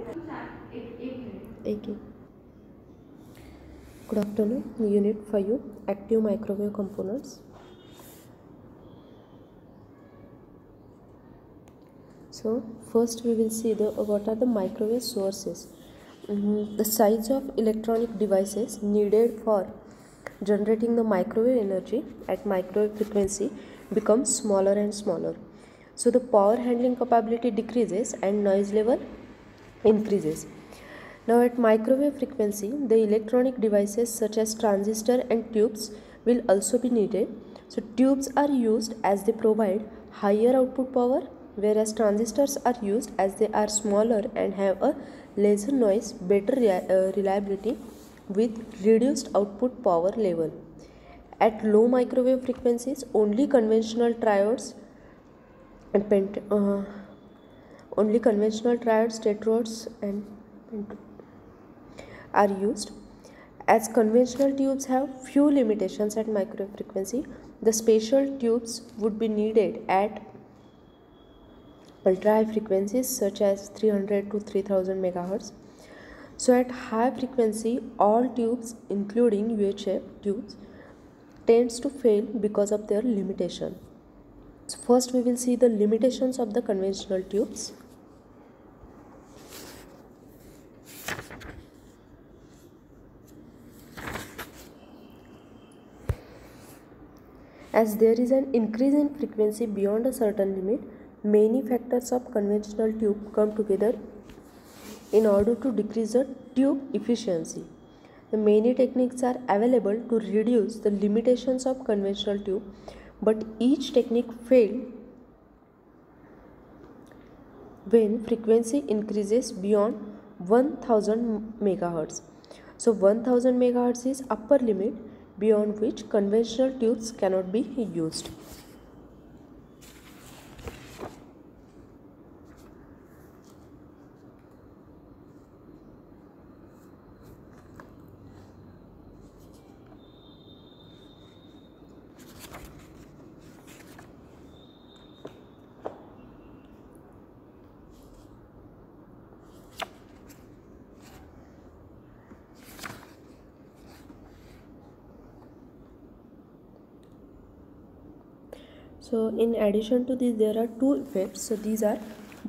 एक Good afternoon. Unit 5 Active Microwave Components. So first we will see what are the microwave sources. The size of electronic devices needed for generating the microwave energy at microwave frequency becomes smaller and smaller. So the power handling capability decreases and noise level increases. Now at microwave frequency, the electronic devices such as transistor and tubes will also be needed. So tubes are used as they provide higher output power, whereas transistors are used as they are smaller and have a lesser noise, better reliability with reduced output power level. At low microwave frequencies, only conventional triodes and tetrodes and are used. As conventional tubes have few limitations at microwave frequency, the special tubes would be needed at ultra high frequencies such as 300 to 3000 megahertz. So at high frequency, all tubes including UHF tubes tends to fail because of their limitation. So first we will see the limitations of the conventional tubes. As there is an increase in frequency beyond a certain limit, many factors of conventional tube come together in order to decrease the tube efficiency. The many techniques are available to reduce the limitations of conventional tube, but each technique fails when frequency increases beyond 1000 megahertz. So 1000 megahertz is upper limit beyond which conventional tubes cannot be used. So in addition to this, there are two effects. So these are,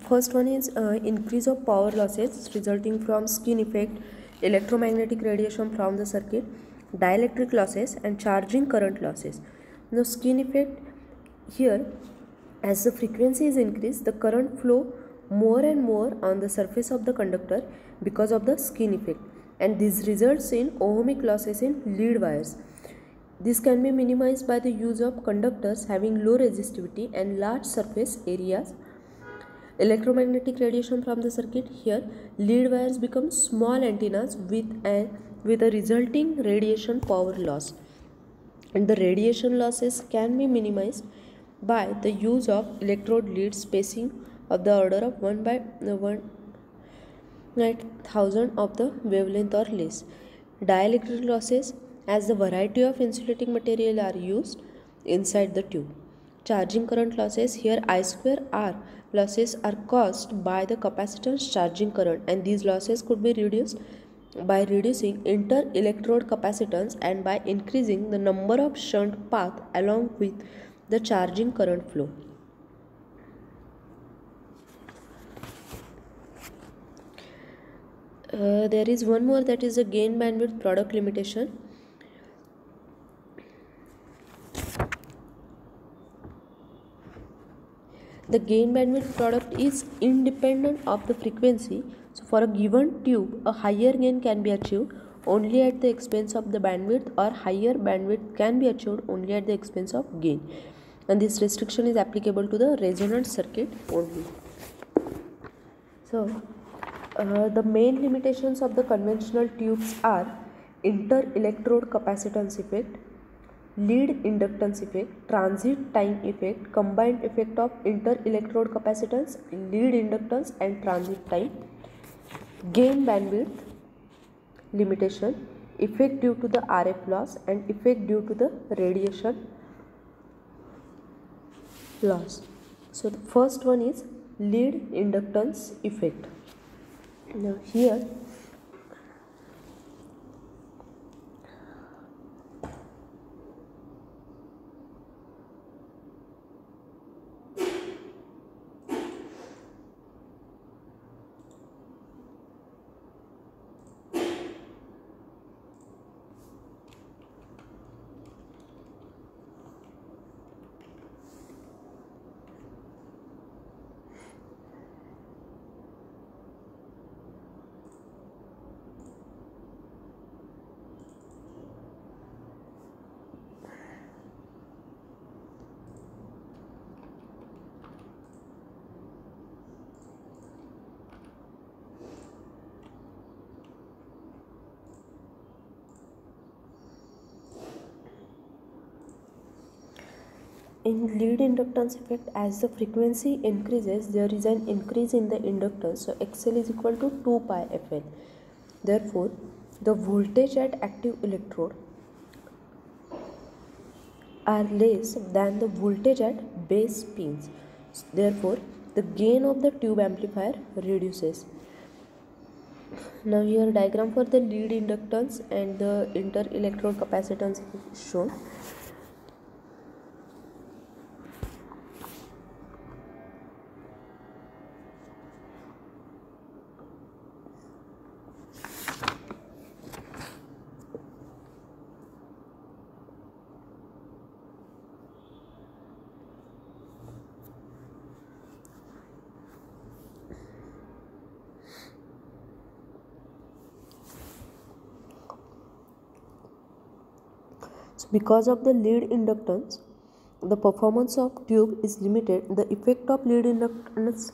first one is increase of power losses resulting from skin effect, electromagnetic radiation from the circuit, dielectric losses and charging current losses. Now skin effect, here as the frequency is increased, the current flow more and more on the surface of the conductor because of the skin effect, and this results in ohmic losses in lead wires. This can be minimized by the use of conductors having low resistivity and large surface areas. Electromagnetic radiation from the circuit, here lead wires become small antennas with a resulting radiation power loss, and the radiation losses can be minimized by the use of electrode lead spacing of the order of 1 by 1/1000 of the wavelength or less. Dielectric losses, as the variety of insulating material are used inside the tube. Charging current losses, here I square R losses are caused by the capacitance charging current, and these losses could be reduced by reducing inter-electrode capacitance and by increasing the number of shunt path along with the charging current flow. There is one more, that is a gain bandwidth product limitation. The gain bandwidth product is independent of the frequency. So for a given tube, a higher gain can be achieved only at the expense of the bandwidth, or higher bandwidth can be achieved only at the expense of gain. And this restriction is applicable to the resonant circuit only. So the main limitations of the conventional tubes are inter-electrode capacitance effect, lead inductance effect, transit time effect, combined effect of inter-electrode capacitance, lead inductance and transit time, gain bandwidth limitation, effect due to the RF loss and effect due to the radiation loss. So the first one is lead inductance effect. Now here in lead inductance effect, as the frequency increases, there is an increase in the inductance. So XL is equal to 2 pi FL. Therefore, the voltage at active electrode are less than the voltage at base pins. Therefore, the gain of the tube amplifier reduces. Now here diagram for the lead inductance and the inter-electrode capacitance is shown. So because of the lead inductance, the performance of tube is limited. The effect of lead inductance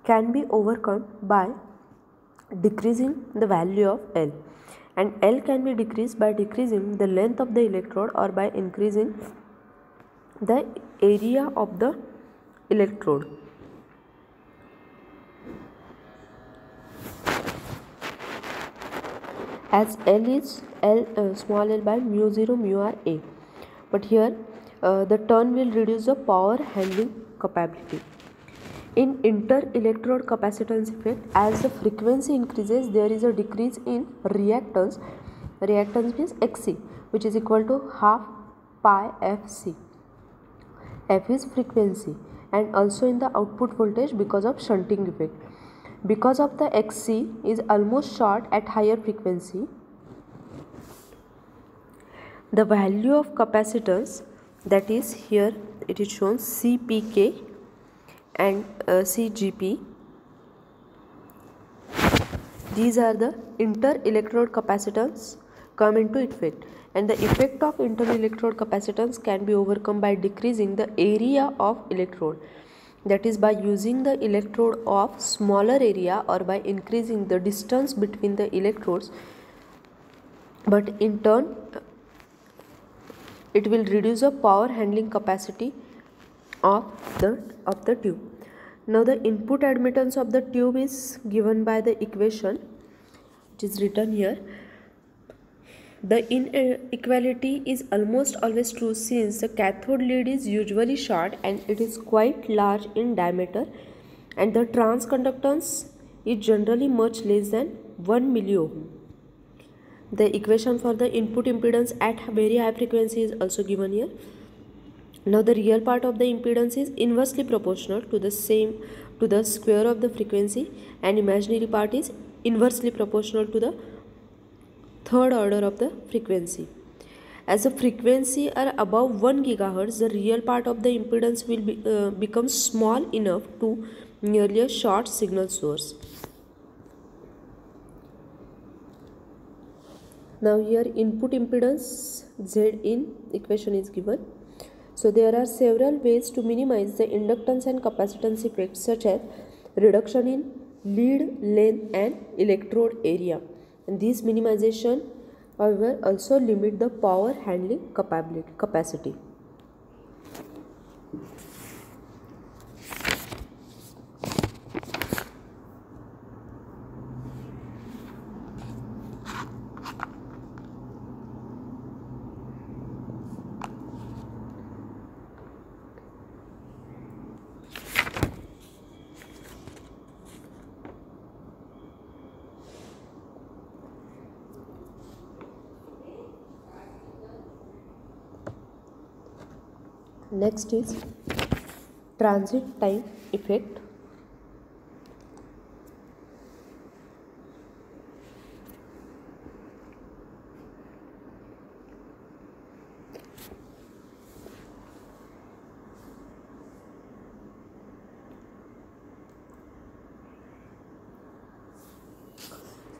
can be overcome by decreasing the value of L, and L can be decreased by decreasing the length of the electrode or by increasing the area of the electrode. As L is small l by mu 0 mu r A, but here the turn will reduce the power handling capability. In inter-electrode capacitance effect, as the frequency increases, there is a decrease in reactance. Reactance means Xc, which is equal to half pi Fc. F is frequency, and also in the output voltage because of shunting effect. Because of the Xc is almost short at higher frequency, the value of capacitance, that is here it is shown Cpk and Cgp, these are the inter-electrode capacitance come into effect, and the effect of inter-electrode capacitance can be overcome by decreasing the area of electrode, that is by using the electrode of smaller area or by increasing the distance between the electrodes, but in turn it will reduce the power handling capacity of the tube. Now the input admittance of the tube is given by the equation which is written here. The inequality is almost always true since the cathode lead is usually short and it is quite large in diameter, and the transconductance is generally much less than 1 milliohm. The equation for the input impedance at very high frequency is also given here. Now the real part of the impedance is inversely proportional to the square of the frequency, and imaginary part is inversely proportional to the third order of the frequency. As the frequency are above 1 GHz, the real part of the impedance will become small enough to nearly a short signal source. Now here input impedance Z in equation is given. So there are several ways to minimize the inductance and capacitance effects, such as reduction in lead length and electrode area, and this minimization however also limit the power handling capacity. Next is transit time effect.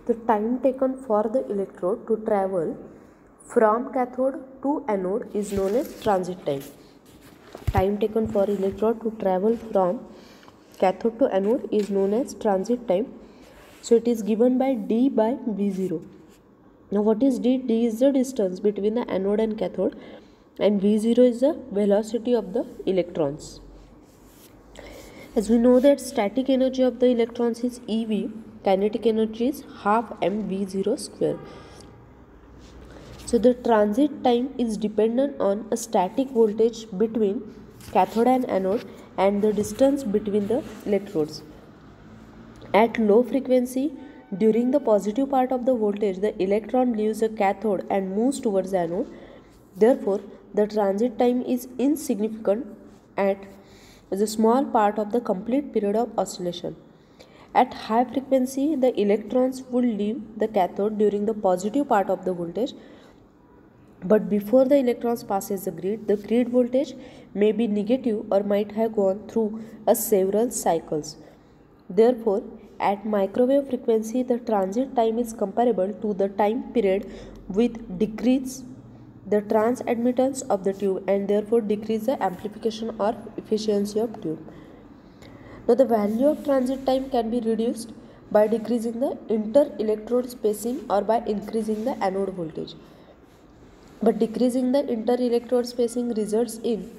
The time taken for the electrode to travel from cathode to anode is known as transit time. Time taken for electrode to travel from cathode to anode is known as transit time. So it is given by d by v0. Now what is d? D is the distance between the anode and cathode, and v0 is the velocity of the electrons. As we know that static energy of the electrons is eV, kinetic energy is half mv0 square. So the transit time is dependent on a static voltage between cathode and anode and the distance between the electrodes. At low frequency, during the positive part of the voltage, the electron leaves the cathode and moves towards the anode. Therefore, the transit time is insignificant at the small part of the complete period of oscillation. At high frequency, the electrons would leave the cathode during the positive part of the voltage, but before the electrons passes the grid voltage may be negative or might have gone through several cycles. Therefore, at microwave frequency, the transit time is comparable to the time period with decrease the transadmittance of the tube and therefore decrease the amplification or efficiency of tube. Now the value of transit time can be reduced by decreasing the inter-electrode spacing or by increasing the anode voltage. But decreasing the inter-electrode spacing results in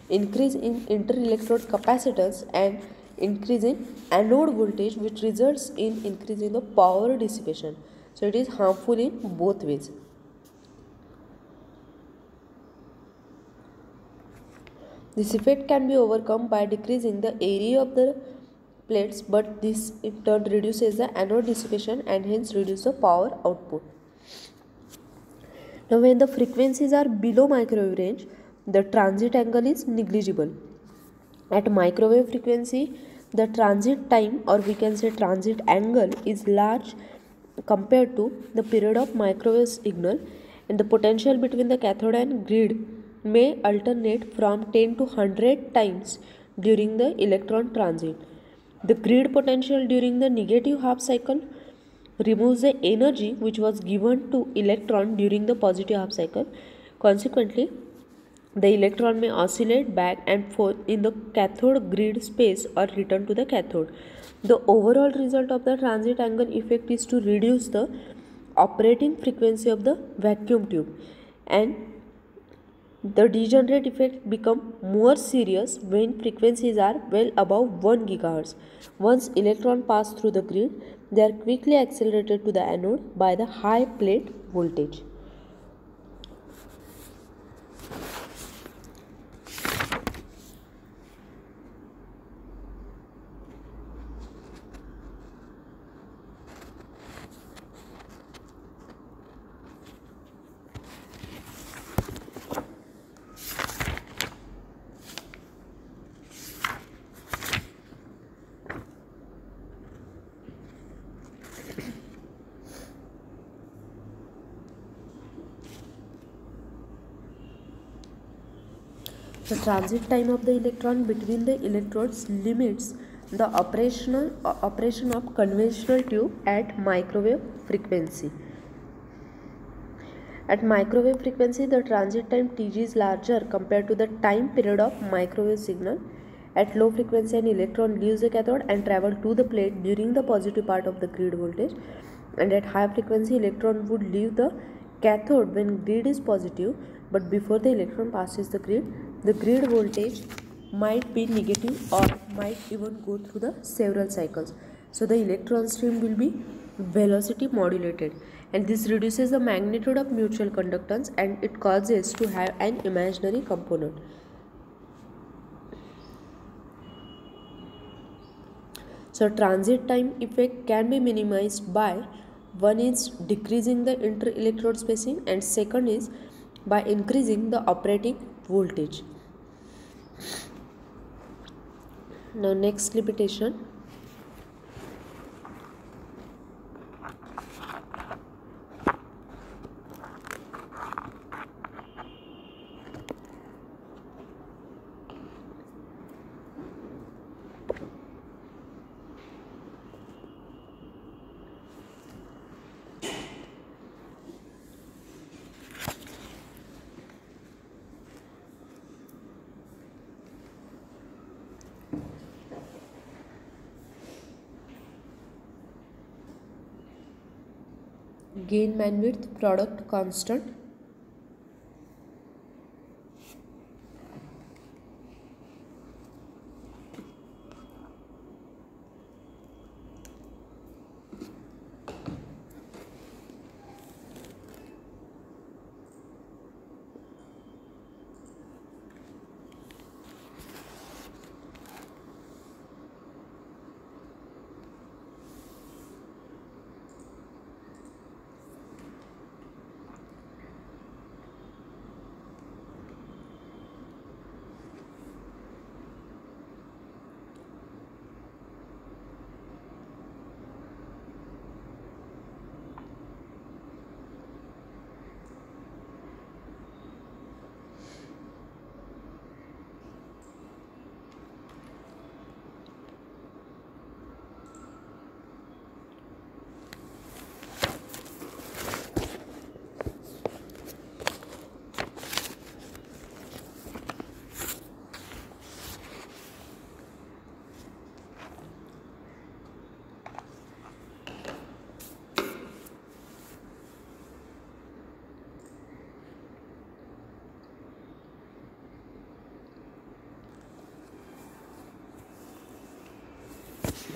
increase in inter-electrode capacitance and increase in anode voltage, which results in increase in the power dissipation. So it is harmful in both ways. This effect can be overcome by decreasing the area of the plates, but this in turn reduces the anode dissipation and hence reduce the power output. Now when the frequencies are below microwave range, the transit angle is negligible. At microwave frequency, the transit time, or we can say transit angle, is large compared to the period of microwave signal, and the potential between the cathode and grid may alternate from 10 to 100 times during the electron transit. The grid potential during the negative half cycle removes the energy which was given to electron during the positive half cycle. Consequently, the electron may oscillate back and forth in the cathode grid space or return to the cathode. The overall result of the transit angle effect is to reduce the operating frequency of the vacuum tube, and the degenerate effect become more serious when frequencies are well above 1 GHz. Once electrons pass through the grid, they are quickly accelerated to the anode by the high plate voltage. The transit time of the electron between the electrodes limits the operation of conventional tube at microwave frequency. At microwave frequency, the transit time Tg is larger compared to the time period of microwave signal. At low frequency, an electron leaves the cathode and travel to the plate during the positive part of the grid voltage, and at high frequency, electron would leave the cathode when grid is positive, but before the electron passes the grid voltage might be negative or might even go through the several cycles. So the electron stream will be velocity modulated, and this reduces the magnitude of mutual conductance and it causes to have an imaginary component. So transit time effect can be minimized by, one is decreasing the inter-electrode spacing, and second is by increasing the operating voltage. Now next limitation. Gain bandwidth product constant.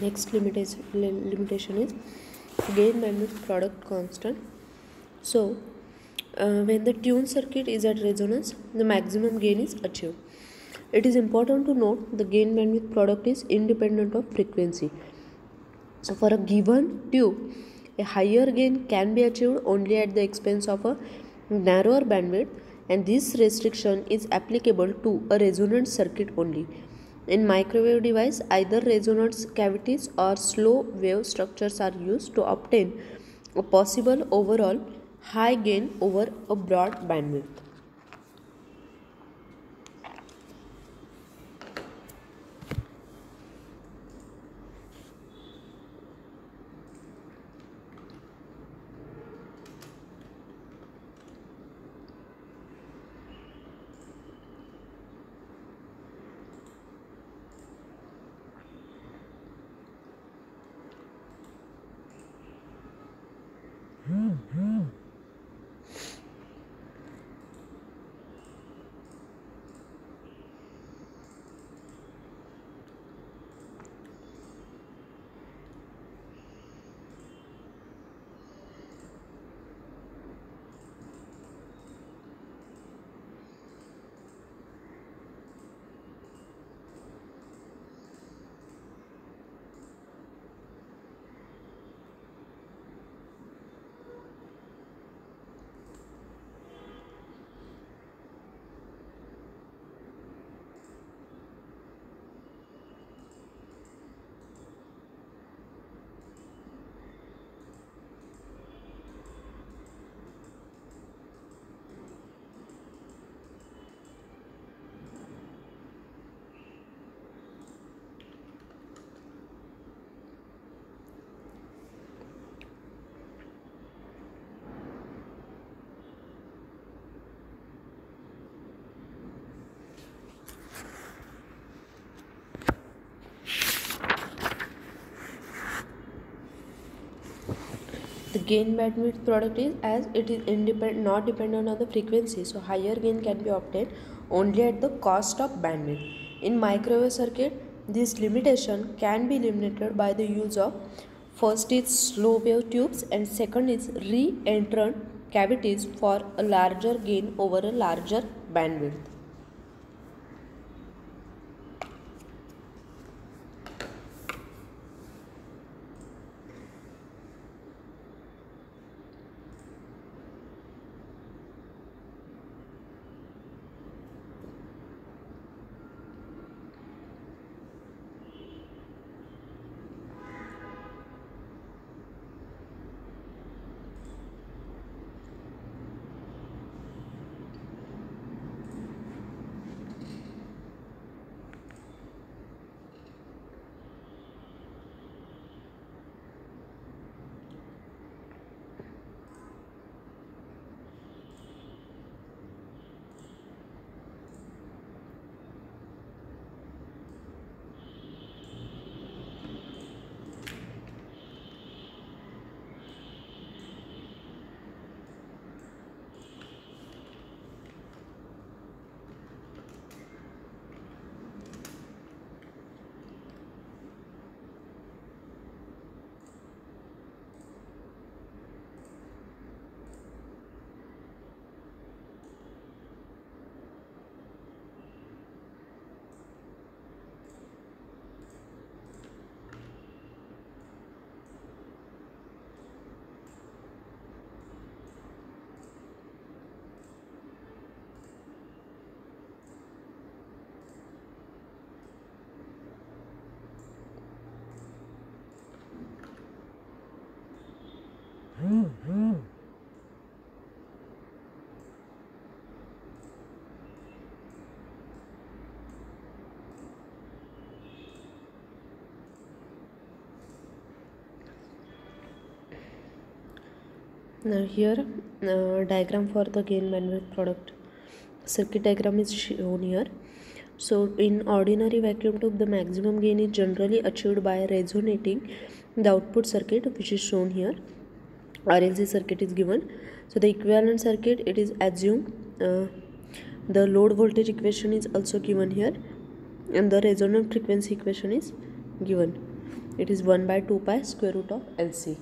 Next limitation is gain bandwidth product constant. So when the tune circuit is at resonance, the maximum gain is achieved. It is important to note the gain bandwidth product is independent of frequency. So for a given tube, a higher gain can be achieved only at the expense of a narrower bandwidth, and this restriction is applicable to a resonant circuit only. In microwave device, either resonance cavities or slow wave structures are used to obtain a possible overall high gain over a broad bandwidth. The gain bandwidth product is, as it is not dependent on the frequency, so higher gain can be obtained only at the cost of bandwidth. In microwave circuit, this limitation can be eliminated by the use of first is slow wave tubes and second is re-entrant cavities for a larger gain over a larger bandwidth. Now here diagram for the gain bandwidth product circuit diagram is shown here. So in ordinary vacuum tube, the maximum gain is generally achieved by resonating the output circuit, which is shown here. RLC circuit is given. So the equivalent circuit, it is assumed. The load voltage equation is also given here, and the resonant frequency equation is given. It is 1 by 2 pi square root of LC.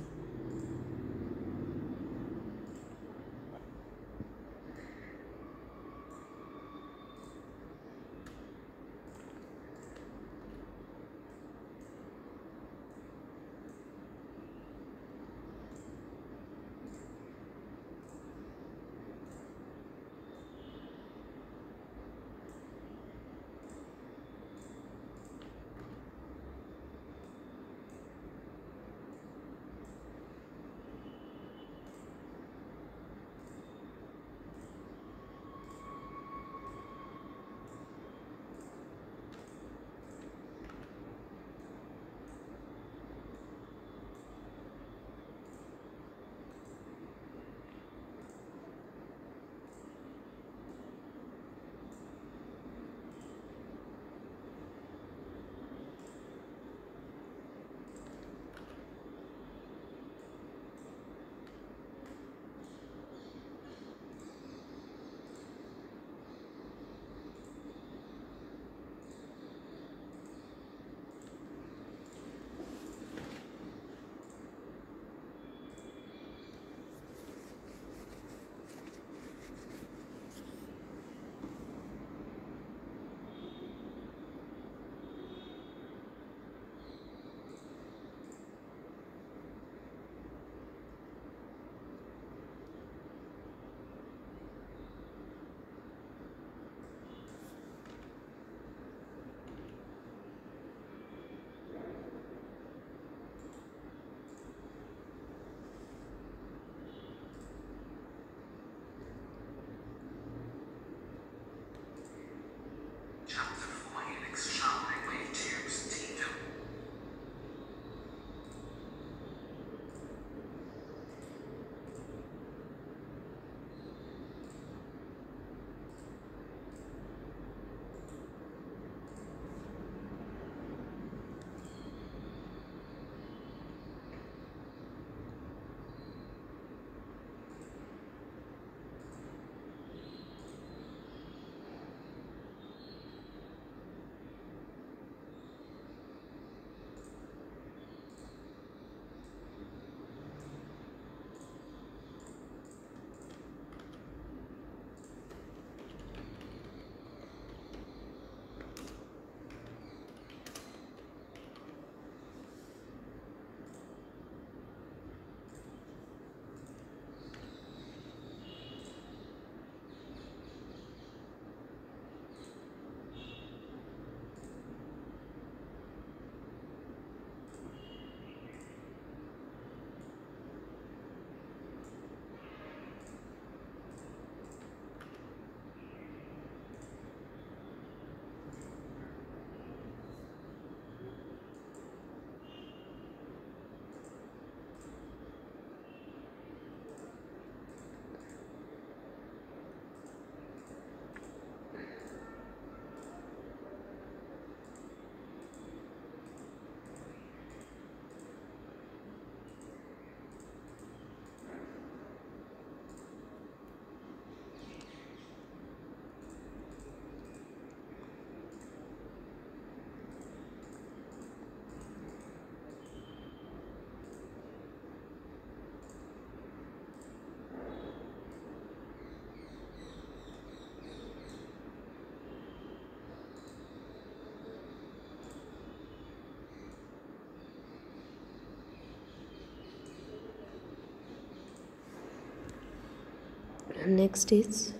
Next is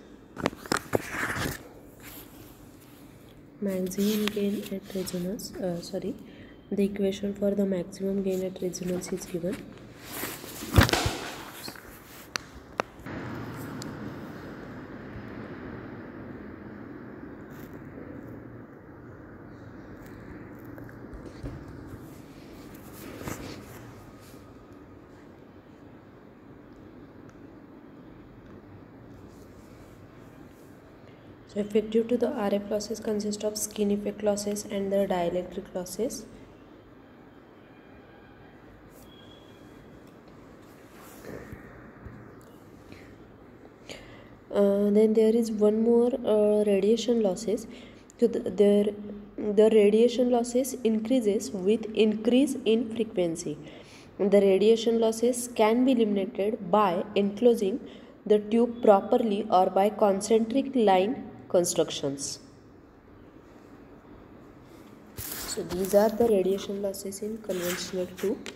maximum gain at resonance. The equation for the maximum gain at resonance is given. Effective to the RF losses consist of skin effect losses and the dielectric losses. Then there is one more radiation losses. So the radiation losses increases with increase in frequency. The radiation losses can be eliminated by enclosing the tube properly or by concentric line constructions. So these are the radiation losses in conventional tube.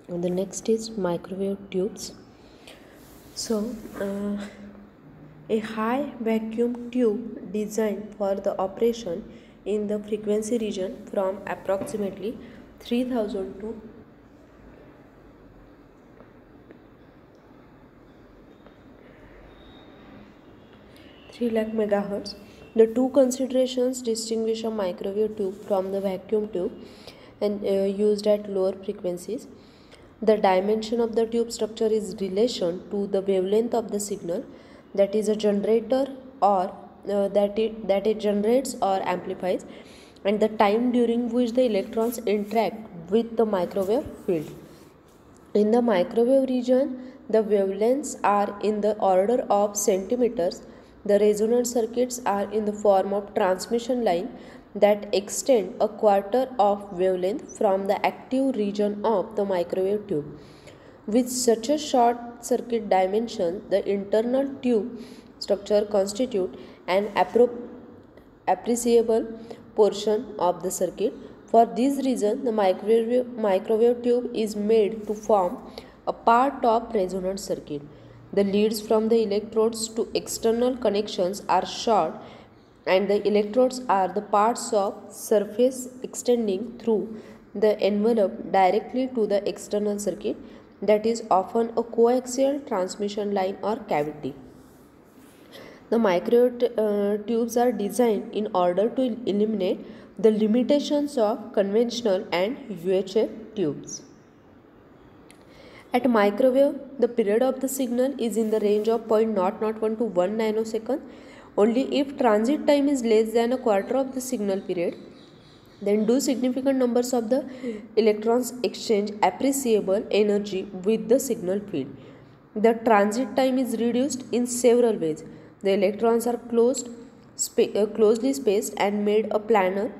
And the next is microwave tubes. So a high vacuum tube designed for the operation in the frequency region from approximately 3000 to 3 lakh megahertz. The two considerations distinguish a microwave tube from the vacuum tube and used at lower frequencies. The dimension of the tube structure is relation to the wavelength of the signal that is a generator or that it generates or amplifies, and the time during which the electrons interact with the microwave field. In the microwave region, the wavelengths are in the order of centimeters. The resonant circuits are in the form of transmission line that extend a quarter of wavelength from the active region of the microwave tube. With such a short circuit dimension, the internal tube structure constitutes an appreciable portion of the circuit. For this reason, the microwave tube is made to form a part of resonant circuit. The leads from the electrodes to external connections are short, and the electrodes are the parts of surface extending through the envelope directly to the external circuit, that is often a coaxial transmission line or cavity. The microwave tubes are designed in order to eliminate the limitations of conventional and UHF tubes. At microwave, the period of the signal is in the range of 0.001 to 1 nanosecond. Only if transit time is less than a quarter of the signal period, then do significant numbers of the electrons exchange appreciable energy with the signal field. The transit time is reduced in several ways. The electrons are closely spaced and made a planar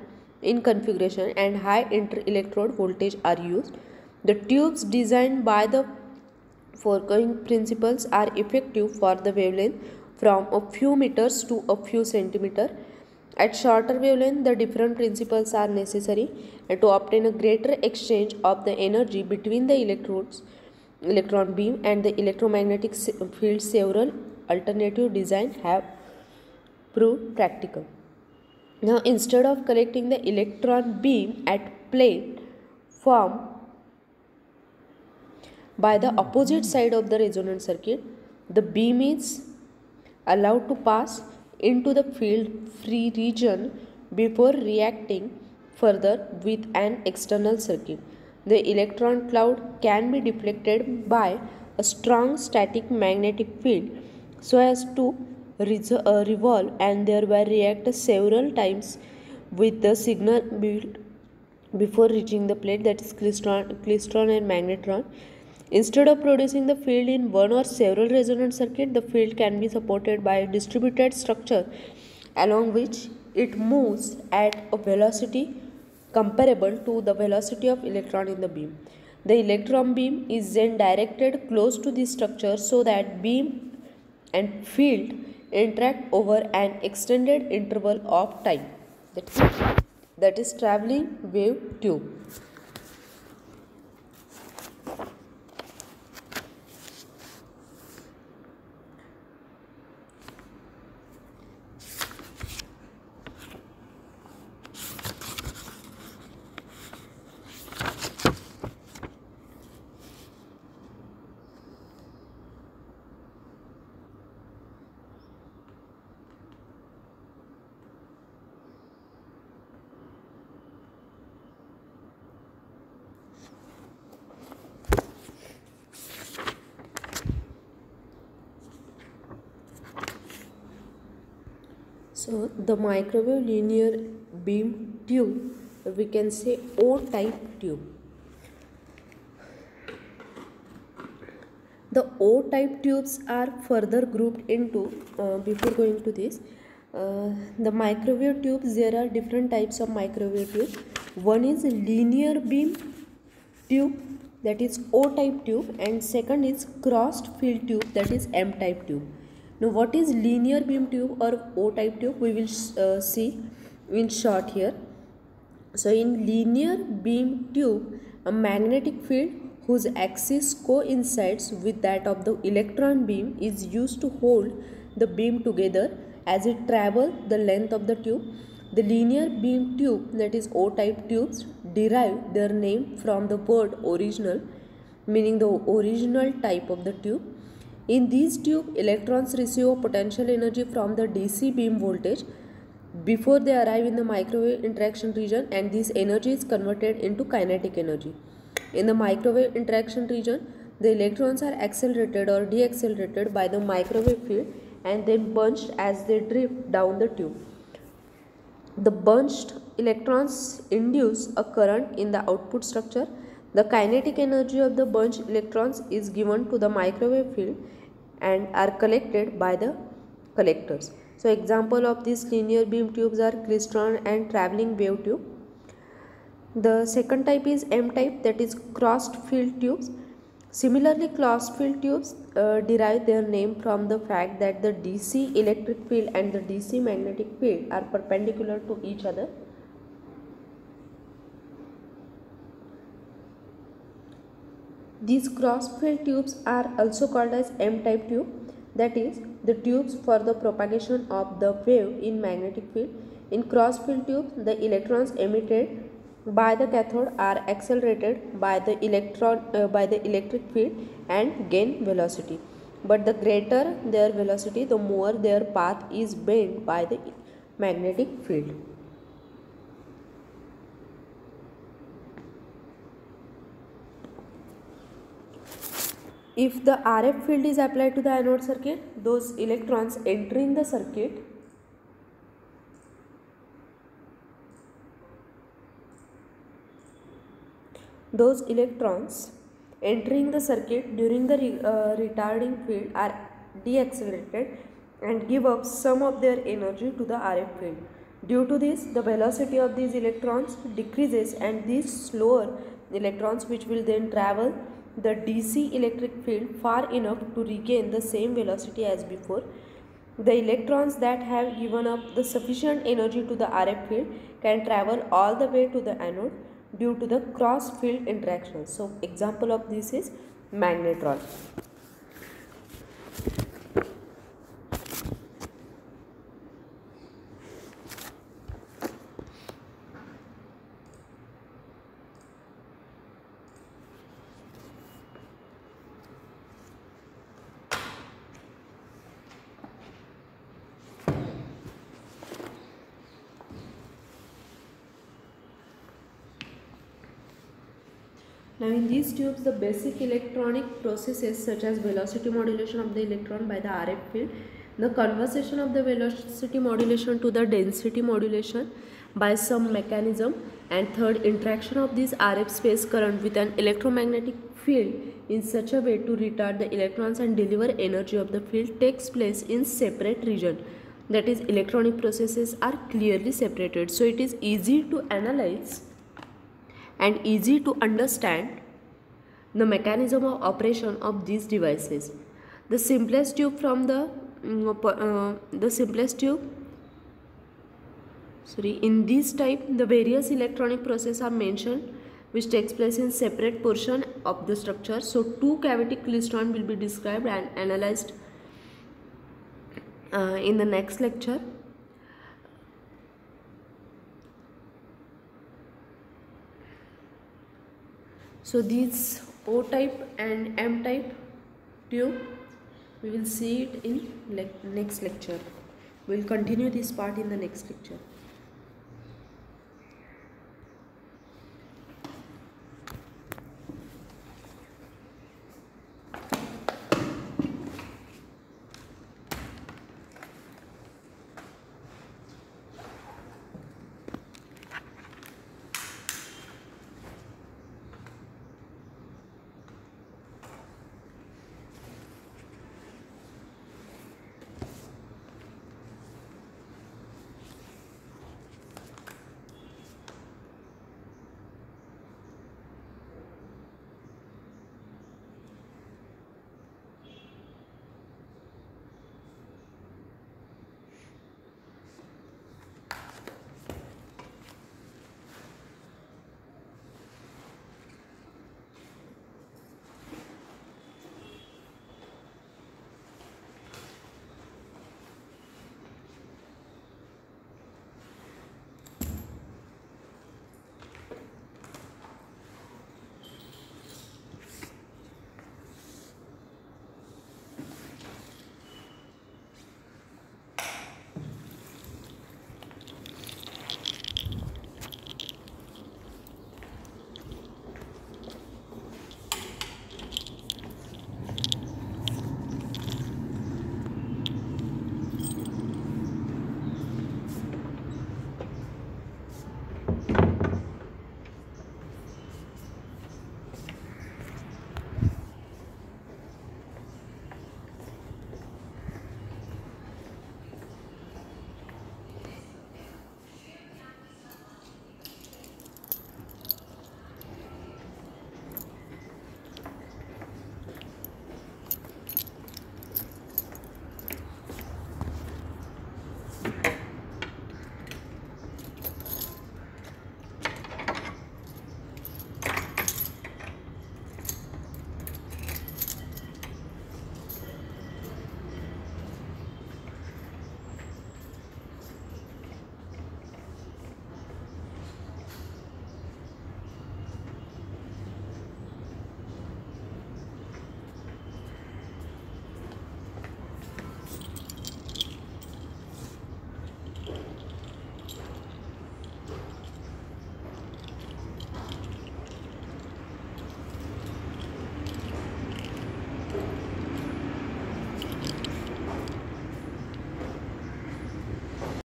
in configuration, and high inter-electrode voltage are used. The tubes designed by the foregoing principles are effective for the wavelength from a few meters to a few centimeters. At shorter wavelength, the different principles are necessary and to obtain a greater exchange of the energy between the electron beam and the electromagnetic field. Several alternative designs have proved practical. Now, instead of collecting the electron beam at plane formed by the opposite side of the resonant circuit, the beam is allowed to pass into the field free region before reacting further with an external circuit. The electron cloud can be deflected by a strong static magnetic field so as to revolve and thereby react several times with the signal built before reaching the plate, that is klystron and magnetron. Instead of producing the field in one or several resonant circuits, the field can be supported by a distributed structure along which it moves at a velocity comparable to the velocity of electron in the beam. The electron beam is then directed close to this structure so that beam and field interact over an extended interval of time. That is traveling wave tube. So the microwave linear beam tube, we can say O-type tube. The O-type tubes are further grouped into, before going to this, the microwave tubes, there are different types of microwave tubes. One is linear beam tube, that is O-type tube, and second is crossed field tube, that is M-type tube. Now what is linear beam tube or O-type tube, we will see in short here. So in linear beam tube, a magnetic field whose axis coincides with that of the electron beam is used to hold the beam together as it travels the length of the tube. The linear beam tube, that is O-type tubes, derive their name from the word original, meaning the original type of the tube. In these tubes, electrons receive potential energy from the DC beam voltage before they arrive in the microwave interaction region, and this energy is converted into kinetic energy. In the microwave interaction region, the electrons are accelerated or deaccelerated by the microwave field and then bunched as they drift down the tube. The bunched electrons induce a current in the output structure. The kinetic energy of the bunched electrons is given to the microwave field and are collected by the collectors. So example of these linear beam tubes are klystron and traveling wave tube. The second type is M-type, that is crossed field tubes. Similarly, crossed field tubes derive their name from the fact that the DC electric field and the DC magnetic field are perpendicular to each other. These crossed field tubes are also called as M-type tube, that is the tubes for the propagation of the wave in magnetic field. In crossed field tubes, the electrons emitted by the cathode are accelerated by the electric field and gain velocity. But the greater their velocity, the more their path is bent by the magnetic field. If the RF field is applied to the anode circuit, those electrons entering the circuit during the retarding field are deaccelerated and give up some of their energy to the RF field. Due to this, the velocity of these electrons decreases, and these slower electrons, which will then travel the DC electric field far enough to regain the same velocity as before. The electrons that have given up the sufficient energy to the RF field can travel all the way to the anode due to the cross field interaction. So example of this is magnetron. Now in these tubes, the basic electronic processes such as velocity modulation of the electron by the RF field, the conversion of the velocity modulation to the density modulation by some mechanism, and third, interaction of this RF space current with an electromagnetic field in such a way to retard the electrons and deliver energy of the field takes place in separate region. That is, electronic processes are clearly separated, so it is easy to analyze and easy to understand the mechanism of operation of these devices. The simplest tube in this type, the various electronic processes are mentioned which takes place in separate portion of the structure. So two cavity klystron will be described and analyzed in the next lecture. So these O type and M type tube, we will see it in next lecture. We will continue this part in the next lecture.